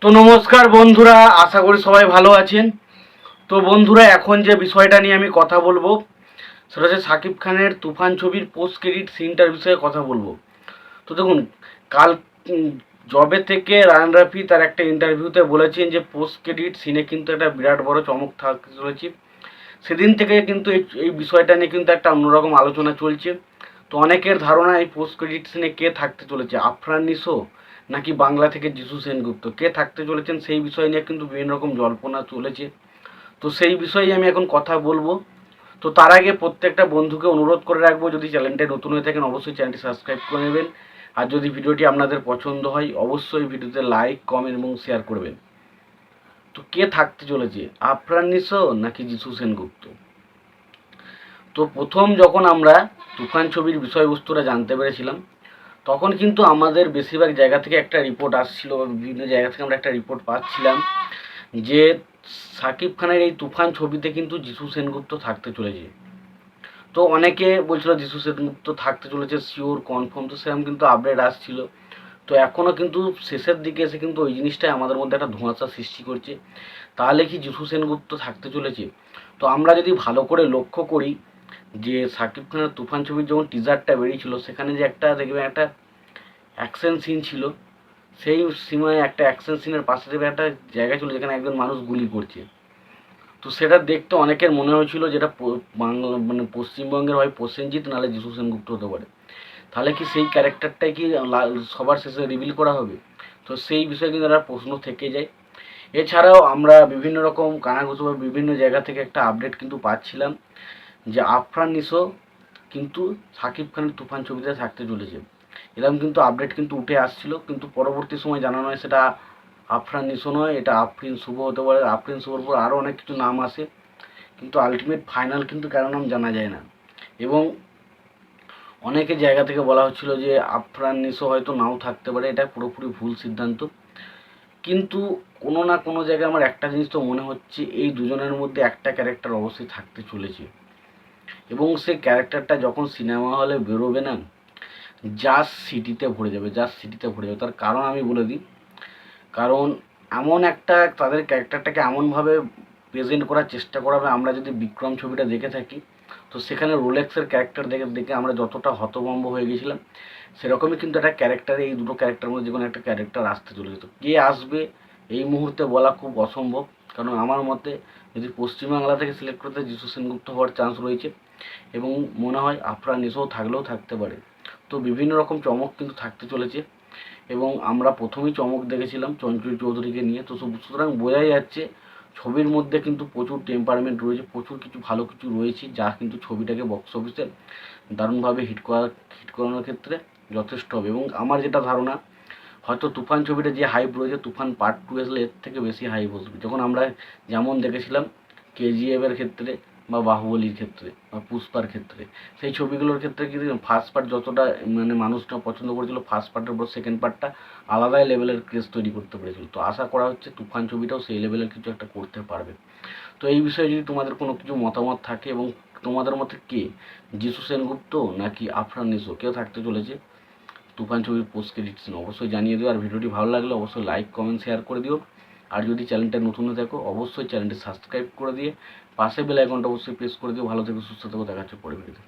তো নমস্কার বন্ধুরা, আশা করি সবাই ভালো আছেন। তো বন্ধুরা, এখন যে বিষয়টা নিয়ে আমি কথা বলবো সেটা হচ্ছে শাকিব খানের তুফান ছবির পোস্ট ক্রেডিট সিনটার বিষয়ে কথা বলবো। তো দেখুন, কাল জবে থেকে রায়ান রাফি তার একটা ইন্টারভিউতে বলেছেন যে পোস্ট ক্রেডিট সিনে কিন্তু একটা বিরাট বড় চমক থাকতে চলেছে। সেদিন থেকে কিন্তু এই বিষয়টা নিয়ে কিন্তু একটা অন্যরকম আলোচনা চলছে। তো অনেকের ধারণা এই পোস্ট ক্রেডিট সিনে কে থাকতে চলেছে, আফরান নিশো নাকি বাংলা থেকে যিশু সেনগুপ্ত, কে থাকতে চলেছেন সেই বিষয় নিয়ে কিন্তু বিভিন্ন রকম জল্পনা চলেছে। তো সেই বিষয়ে আমি এখন কথা বলবো। তো তার আগে প্রত্যেকটা বন্ধুকে অনুরোধ করে রাখবো, যদি চ্যানেলটা নতুন হয়ে থাকেন অবশ্যই চ্যানেলটি সাবস্ক্রাইব করে নেবেন। আর যদি ভিডিওটি আপনাদের পছন্দ হয় অবশ্যই ভিডিওতে লাইক, কমেন্ট এবং শেয়ার করবেন। তো কে থাকতে চলেছে, আফরান নিশো নাকি যিশু সেনগুপ্ত? তো প্রথম যখন আমরা তুফান ছবির বিষয়বস্তুটা জানতে পেরেছিলাম তখন কিন্তু আমাদের বেশিরভাগ জায়গা থেকে একটা রিপোর্ট আসছিল, বিভিন্ন জায়গা থেকে আমরা একটা রিপোর্ট পাচ্ছিলাম যে শাকিব খানের এই তুফান ছবিতে কিন্তু যিশু সেনগুপ্ত থাকতে চলেছে। তো অনেকে বলছিল যিশু সেনগুপ্ত থাকতে চলেছে শিওর কনফার্ম, তো সেরকম কিন্তু আপডেট আসছিল। তো এখনও কিন্তু শেষের দিকে এসে কিন্তু ওই জিনিসটাই আমাদের মধ্যে একটা ধোঁয়াশা সৃষ্টি করছে। তাহলে কি যিশু সেনগুপ্ত থাকতে চলেছে? তো আমরা যদি ভালো করে লক্ষ্য করি যে শাকিব খানের তুফান ছবির যখন টিজারটা বেরিয়েছিল সেখানে যে একটা দেখবেন একটা অ্যাকশন সিন ছিল, সেই সময় একটা অ্যাকশন সিনের পাশে দেবে একটা জায়গা ছিল যেখানে একজন মানুষ গুলি করছে। তো সেটা দেখতে অনেকের মনে হয়েছিল যেটা বাংলা মানে পশ্চিমবঙ্গের হয় প্রসেনজিৎ নাহলে যিশু সেনগুপ্ত হতে পারে। তাহলে কি সেই ক্যারেক্টারটাই কি সবার শেষে রিভিল করা হবে? তো সেই বিষয়ে কিন্তু একটা প্রশ্ন থেকে যায়। এছাড়াও আমরা বিভিন্ন রকম কানাঘুষো বা বিভিন্ন জায়গা থেকে একটা আপডেট কিন্তু পাচ্ছিলাম যে আফরান নিশো কিন্তু শাকিব খানের তুফান ছবিতে থাকতে চলেছে, এরকম কিন্তু আপডেট কিন্তু উঠে আসছিল। কিন্তু পরবর্তী সময় জানানো হয় সেটা আফরান নিশো নয়, এটা আফরিন শুভ হতে পারে। আফরিন শুভর পর আরও অনেক কিছু নাম আসে, কিন্তু আলটিমেট ফাইনাল কিন্তু কারো নাম জানা যায় না। এবং অনেকের জায়গা থেকে বলা হচ্ছিল যে আফরান নিশো হয়তো নাও থাকতে পারে, এটা পুরোপুরি ভুল সিদ্ধান্ত। কিন্তু কোনো না কোনো জায়গায় আমার একটা জিনিস তো মনে হচ্ছে এই দুজনের মধ্যে একটা ক্যারেক্টার অবশ্যই থাকতে চলেছে। এবং সেই ক্যারেক্টারটা যখন সিনেমা হলে বেরোবে না, জাস্ট সিটিতে ভরে যাবে, জাস্ট সিটিতে ভরে যাবে। তার কারণ আমি বলে দিই, কারণ এমন একটা তাদের ক্যারেক্টারটাকে এমনভাবে প্রেজেন্ট করার চেষ্টা করাবে। আমরা যদি বিক্রম ছবিটা দেখে থাকি তো সেখানে রোলেক্সের ক্যারেক্টার দেখে দেখে আমরা যতটা হতভম্ব হয়ে গেছিলাম, সেরকমই কিন্তু একটা ক্যারেক্টারে এই দুটো ক্যারেক্টারের মধ্যে যে কোনো একটা ক্যারেক্টার আসতে চলে যেত। কে আসবে এই মুহূর্তে বলা খুব অসম্ভব, কারণ আমার মতে যদি পশ্চিমবাংলা থেকে সিলেক্ট করতে যিশু সেনগুপ্ত হওয়ার চান্স রয়েছে এবং মনে হয় আফরান নিশোও থাকলেও থাকতে পারে। তো বিভিন্ন রকম চমক কিন্তু থাকতে চলেছে এবং আমরা প্রথমেই চমক দেখেছিলাম চঞ্চল চৌধুরীকে নিয়ে। তো সুতরাং বোঝাই যাচ্ছে ছবির মধ্যে কিন্তু প্রচুর টেম্পারমেন্ট রয়েছে, প্রচুর কিছু ভালো কিছু রয়েছে যা কিন্তু ছবিটাকে বক্স অফিসে দারুণভাবে হিট করানোর ক্ষেত্রে যথেষ্ট হবে। এবং আমার যেটা ধারণা, হয়তো তুফান ছবিটা যে হাইপ রয়েছে তুফান পার্ট 2 আসলে এর থেকে বেশি হাইপ আসবে, যখন আমরা যেমন দেখেছিলাম কেজিএফের ক্ষেত্রে বা বাহুবলীর ক্ষেত্রে বা পুষ্পার ক্ষেত্রে। সেই ছবিগুলোর ক্ষেত্রে কিন্তু ফার্স্ট পার্ট যতটা মানে মানুষটা পছন্দ করেছিল, ফার্স্ট পার্টের পর সেকেন্ড পার্টটা আলাদাই লেভেলের ক্রেজ তৈরি করতে পেরেছিল। তো আশা করা হচ্ছে তুফান ছবিটাও সেই লেভেলের কিছু একটা করতে পারবে। তো এই বিষয়ে যদি তোমাদের কোনো কিছু মতামত থাকে এবং তোমাদের মতে কে, যিশু সেনগুপ্ত নাকি আফরান নিশো, কেউ থাকতে চলেছে তুফান ছবির পোস্ট ক্রেডিট সিন, অবশ্যই জানিয়ে দিও। আর ভিডিওটি ভালো লাগলে অবশ্যই লাইক, কমেন্ট, শেয়ার করে দিও। আর যদি চ্যানেলটা নতুন হয়ে থাকো অবশ্যই চ্যানেলটি সাবস্ক্রাইব করে দিয়ে পাশে বেল আইকনটা অবশ্যই প্রেস করে দিও। ভালো থেকো, সুস্থ থেকো, দেখা হচ্ছে পরে ভিডিওতে।